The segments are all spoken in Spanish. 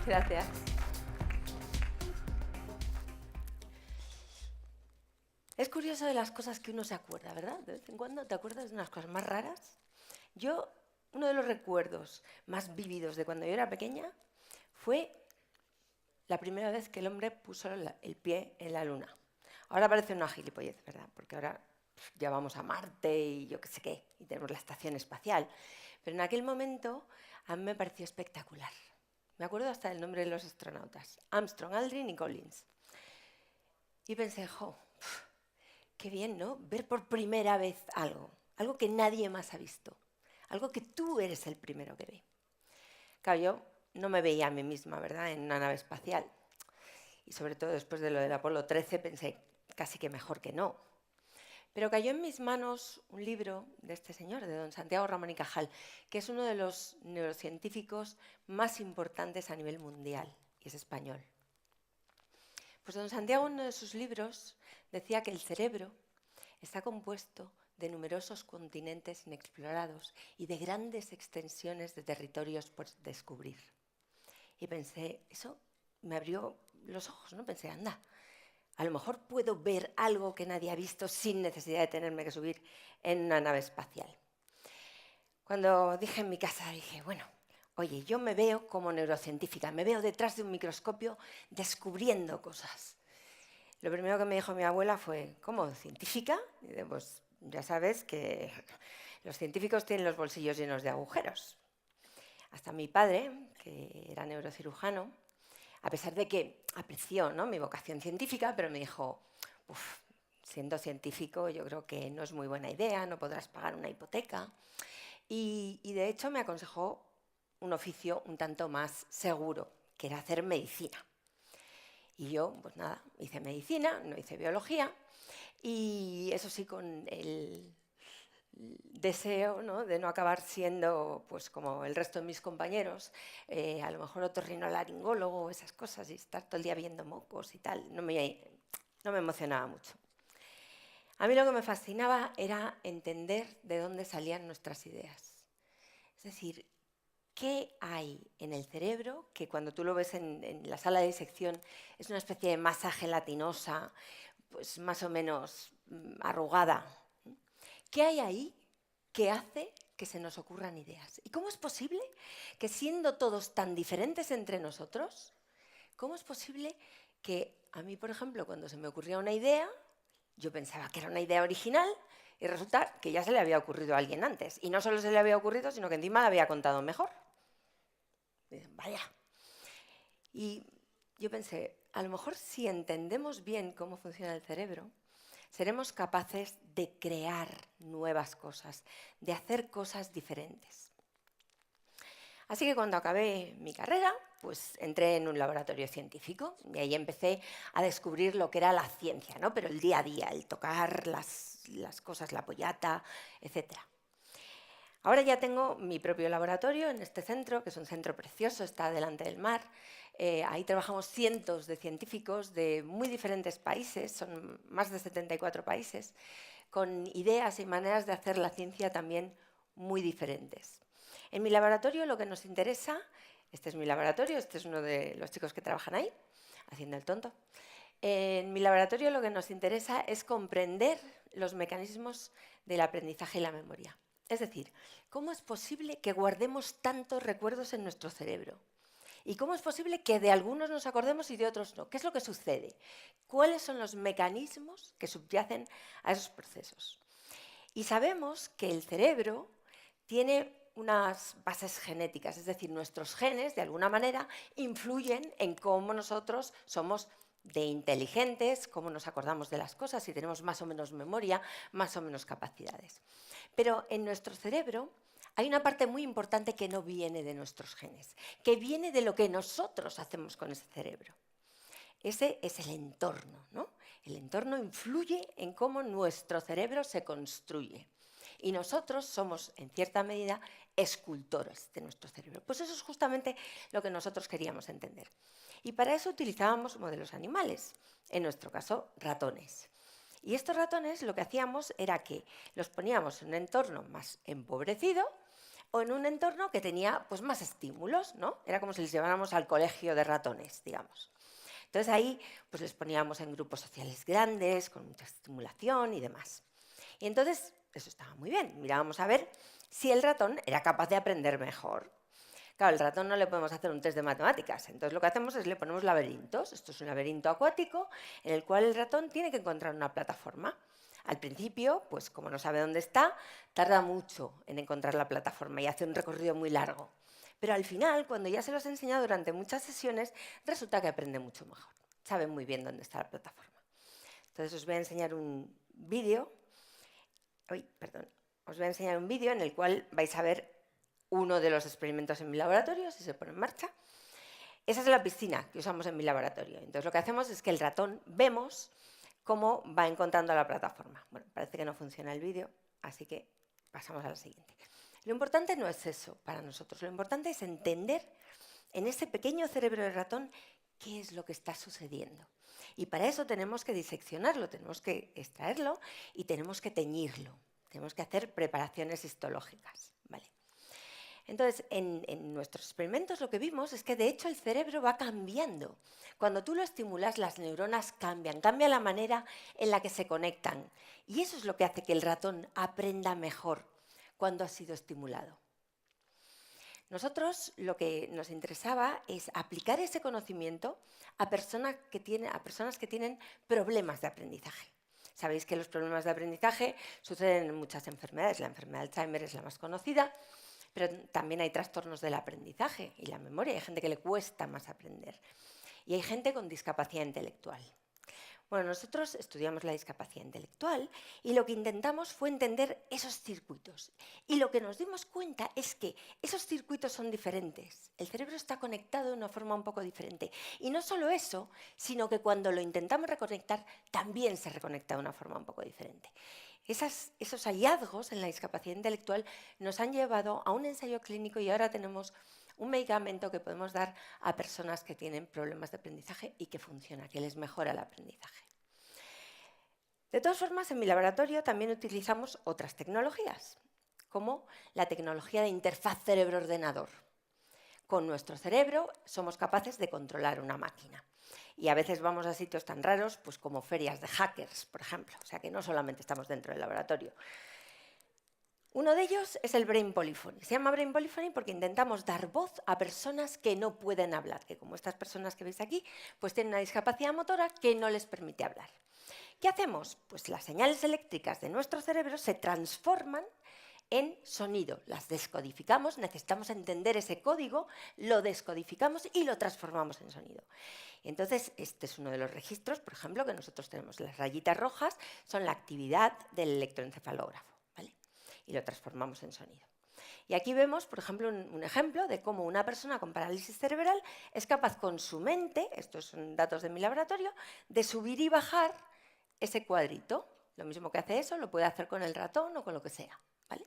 Gracias. Es curioso de las cosas que uno se acuerda, ¿verdad? De vez en cuando te acuerdas de unas cosas más raras. Uno de los recuerdos más vívidos de cuando yo era pequeña fue la primera vez que el hombre puso el pie en la luna. Ahora parece una gilipollez, ¿verdad? Porque ahora ya vamos a Marte y yo qué sé qué, y tenemos la estación espacial. Pero en aquel momento a mí me pareció espectacular. Me acuerdo hasta del nombre de los astronautas, Armstrong, Aldrin y Collins. Y pensé, qué bien, ¿no? Ver por primera vez algo que nadie más ha visto, algo que tú eres el primero que ve. Claro, yo no me veía a mí misma, ¿verdad?, en una nave espacial. Y sobre todo después de lo del Apolo 13 pensé casi que mejor que no. Pero cayó en mis manos un libro de este señor, de don Santiago Ramón y Cajal, que es uno de los neurocientíficos más importantes a nivel mundial, y es español. Pues don Santiago, en uno de sus libros, decía que el cerebro está compuesto de numerosos continentes inexplorados y de grandes extensiones de territorios por descubrir. Y pensé, eso me abrió los ojos, ¿no? Pensé, anda, a lo mejor puedo ver algo que nadie ha visto sin necesidad de tenerme que subir en una nave espacial. Cuando dije en mi casa, dije, bueno, oye, yo me veo como neurocientífica, me veo detrás de un microscopio descubriendo cosas. Lo primero que me dijo mi abuela fue, ¿cómo, científica? Y dije, pues ya sabes que los científicos tienen los bolsillos llenos de agujeros. Hasta mi padre, que era neurocirujano, a pesar de que apreció, ¿no?, mi vocación científica, pero me dijo, siendo científico yo creo que no es muy buena idea, no podrás pagar una hipoteca. Y de hecho me aconsejó un oficio un tanto más seguro, que era hacer medicina. Y yo, pues nada, hice medicina, no hice biología, y eso sí, con el deseo, ¿no?, de no acabar siendo pues como el resto de mis compañeros, a lo mejor otorrinolaringólogo, esas cosas, y estar todo el día viendo mocos y tal, no me emocionaba mucho. A mí lo que me fascinaba era entender de dónde salían nuestras ideas. Es decir, ¿qué hay en el cerebro que cuando tú lo ves en la sala de disección es una especie de masa gelatinosa, pues más o menos arrugada? ¿Qué hay ahí que hace que se nos ocurran ideas? ¿Y cómo es posible que, siendo todos tan diferentes entre nosotros, cómo es posible que a mí, por ejemplo, cuando se me ocurría una idea, yo pensaba que era una idea original y resulta que ya se le había ocurrido a alguien antes? Y no solo se le había ocurrido, sino que encima la había contado mejor. Y dicen, vaya. Y yo pensé, a lo mejor si entendemos bien cómo funciona el cerebro, seremos capaces de crear nuevas cosas, de hacer cosas diferentes. Así que cuando acabé mi carrera, pues entré en un laboratorio científico y ahí empecé a descubrir lo que era la ciencia, ¿no?, pero el día a día, el tocar las cosas, la pollata, etc. Ahora ya tengo mi propio laboratorio en este centro, que es un centro precioso, está delante del mar. Ahí trabajamos cientos de científicos de muy diferentes países, son más de 74 países, con ideas y maneras de hacer la ciencia también muy diferentes. En mi laboratorio lo que nos interesa, este es mi laboratorio, este es uno de los chicos que trabajan ahí, haciendo el tonto. En mi laboratorio lo que nos interesa es comprender los mecanismos del aprendizaje y la memoria. Es decir, ¿cómo es posible que guardemos tantos recuerdos en nuestro cerebro? ¿Y cómo es posible que de algunos nos acordemos y de otros no? ¿Qué es lo que sucede? ¿Cuáles son los mecanismos que subyacen a esos procesos? Y sabemos que el cerebro tiene unas bases genéticas, es decir, nuestros genes, de alguna manera, influyen en cómo nosotros somos de inteligentes, cómo nos acordamos de las cosas, si tenemos más o menos memoria, más o menos capacidades. Pero en nuestro cerebro hay una parte muy importante que no viene de nuestros genes, que viene de lo que nosotros hacemos con ese cerebro. Ese es el entorno, ¿no? El entorno influye en cómo nuestro cerebro se construye. Y nosotros somos, en cierta medida, escultores de nuestro cerebro. Pues eso es justamente lo que nosotros queríamos entender. Y para eso utilizábamos modelos animales, en nuestro caso, ratones. Y estos ratones lo que hacíamos era que los poníamos en un entorno más empobrecido, o en un entorno que tenía pues, más estímulos, ¿no? Era como si les lleváramos al colegio de ratones, digamos. Entonces ahí pues, les poníamos en grupos sociales grandes, con mucha estimulación y demás. Y entonces eso estaba muy bien. Mirábamos a ver si el ratón era capaz de aprender mejor. Claro, al ratón no le podemos hacer un test de matemáticas, entonces lo que hacemos es le ponemos laberintos. Esto es un laberinto acuático en el cual el ratón tiene que encontrar una plataforma. Al principio, pues como no sabe dónde está, tarda mucho en encontrar la plataforma y hace un recorrido muy largo. Pero al final, cuando ya se los he enseñado durante muchas sesiones, resulta que aprende mucho mejor. Sabe muy bien dónde está la plataforma. Entonces os voy a enseñar un vídeo. Os voy a enseñar un vídeo en el cual vais a ver uno de los experimentos en mi laboratorio, si se pone en marcha. Esa es la piscina que usamos en mi laboratorio. Entonces lo que hacemos es que el ratón vemos cómo va encontrando la plataforma. Bueno, parece que no funciona el vídeo, así que pasamos a la siguiente. Lo importante no es eso para nosotros, lo importante es entender en ese pequeño cerebro de ratón qué es lo que está sucediendo. Y para eso tenemos que diseccionarlo, tenemos que extraerlo y tenemos que teñirlo. Tenemos que hacer preparaciones histológicas, ¿vale? Entonces, en nuestros experimentos lo que vimos es que de hecho el cerebro va cambiando. Cuando tú lo estimulas, las neuronas cambian, cambia la manera en la que se conectan. Y eso es lo que hace que el ratón aprenda mejor cuando ha sido estimulado. Nosotros lo que nos interesaba es aplicar ese conocimiento a personas que tienen problemas de aprendizaje. Sabéis que los problemas de aprendizaje suceden en muchas enfermedades. La enfermedad de Alzheimer es la más conocida, pero también hay trastornos del aprendizaje y la memoria. Hay gente que le cuesta más aprender. Y hay gente con discapacidad intelectual. Bueno, nosotros estudiamos la discapacidad intelectual y lo que intentamos fue entender esos circuitos. Y lo que nos dimos cuenta es que esos circuitos son diferentes. El cerebro está conectado de una forma un poco diferente. Y no solo eso, sino que cuando lo intentamos reconectar, también se reconecta de una forma un poco diferente. Esos hallazgos en la discapacidad intelectual nos han llevado a un ensayo clínico y ahora tenemos un medicamento que podemos dar a personas que tienen problemas de aprendizaje y que funciona, que les mejora el aprendizaje. De todas formas, en mi laboratorio también utilizamos otras tecnologías, como la tecnología de interfaz cerebro-ordenador. Con nuestro cerebro somos capaces de controlar una máquina. Y a veces vamos a sitios tan raros pues como ferias de hackers, por ejemplo. O sea que no solamente estamos dentro del laboratorio. Uno de ellos es el Brain Polyphony. Se llama Brain Polyphony porque intentamos dar voz a personas que no pueden hablar, que como estas personas que veis aquí, pues tienen una discapacidad motora que no les permite hablar. ¿Qué hacemos? Pues las señales eléctricas de nuestro cerebro se transforman en sonido. Las descodificamos, necesitamos entender ese código, lo descodificamos y lo transformamos en sonido. Entonces, este es uno de los registros, por ejemplo, que nosotros tenemos. Las rayitas rojas son la actividad del electroencefalógrafo, ¿vale? Y lo transformamos en sonido. Y aquí vemos, por ejemplo, un ejemplo de cómo una persona con parálisis cerebral es capaz con su mente, estos son datos de mi laboratorio, de subir y bajar ese cuadrito. Lo mismo que hace eso, lo puede hacer con el ratón o con lo que sea, ¿vale?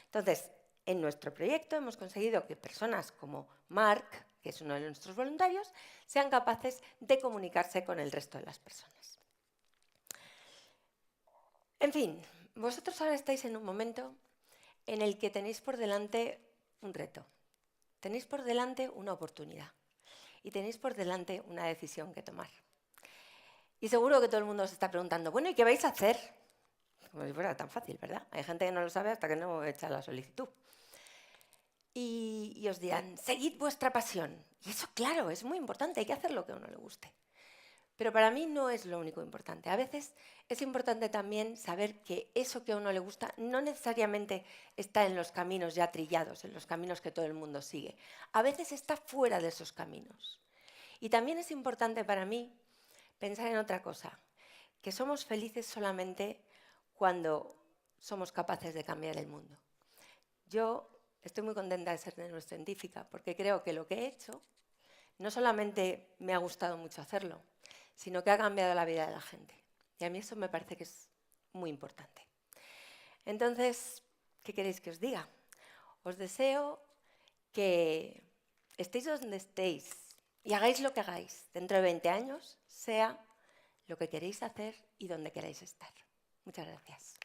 Entonces, en nuestro proyecto hemos conseguido que personas como Marc, que es uno de nuestros voluntarios, sean capaces de comunicarse con el resto de las personas. En fin, vosotros ahora estáis en un momento en el que tenéis por delante un reto, tenéis por delante una oportunidad y tenéis por delante una decisión que tomar. Y seguro que todo el mundo os está preguntando, bueno, ¿y qué vais a hacer? Como si fuera tan fácil, ¿verdad? Hay gente que no lo sabe hasta que no echa la solicitud. Y os dirán, seguid vuestra pasión. Y eso, claro, es muy importante, hay que hacer lo que a uno le guste. Pero para mí no es lo único importante. A veces es importante también saber que eso que a uno le gusta no necesariamente está en los caminos ya trillados, en los caminos que todo el mundo sigue. A veces está fuera de esos caminos. Y también es importante para mí pensar en otra cosa, que somos felices solamente cuando somos capaces de cambiar el mundo. Yo estoy muy contenta de ser neurocientífica porque creo que lo que he hecho no solamente me ha gustado mucho hacerlo, sino que ha cambiado la vida de la gente. Y a mí eso me parece que es muy importante. Entonces, ¿qué queréis que os diga? Os deseo que estéis donde estéis y hagáis lo que hagáis. Dentro de 20 años, sea lo que queréis hacer y donde queráis estar. Muchas gracias.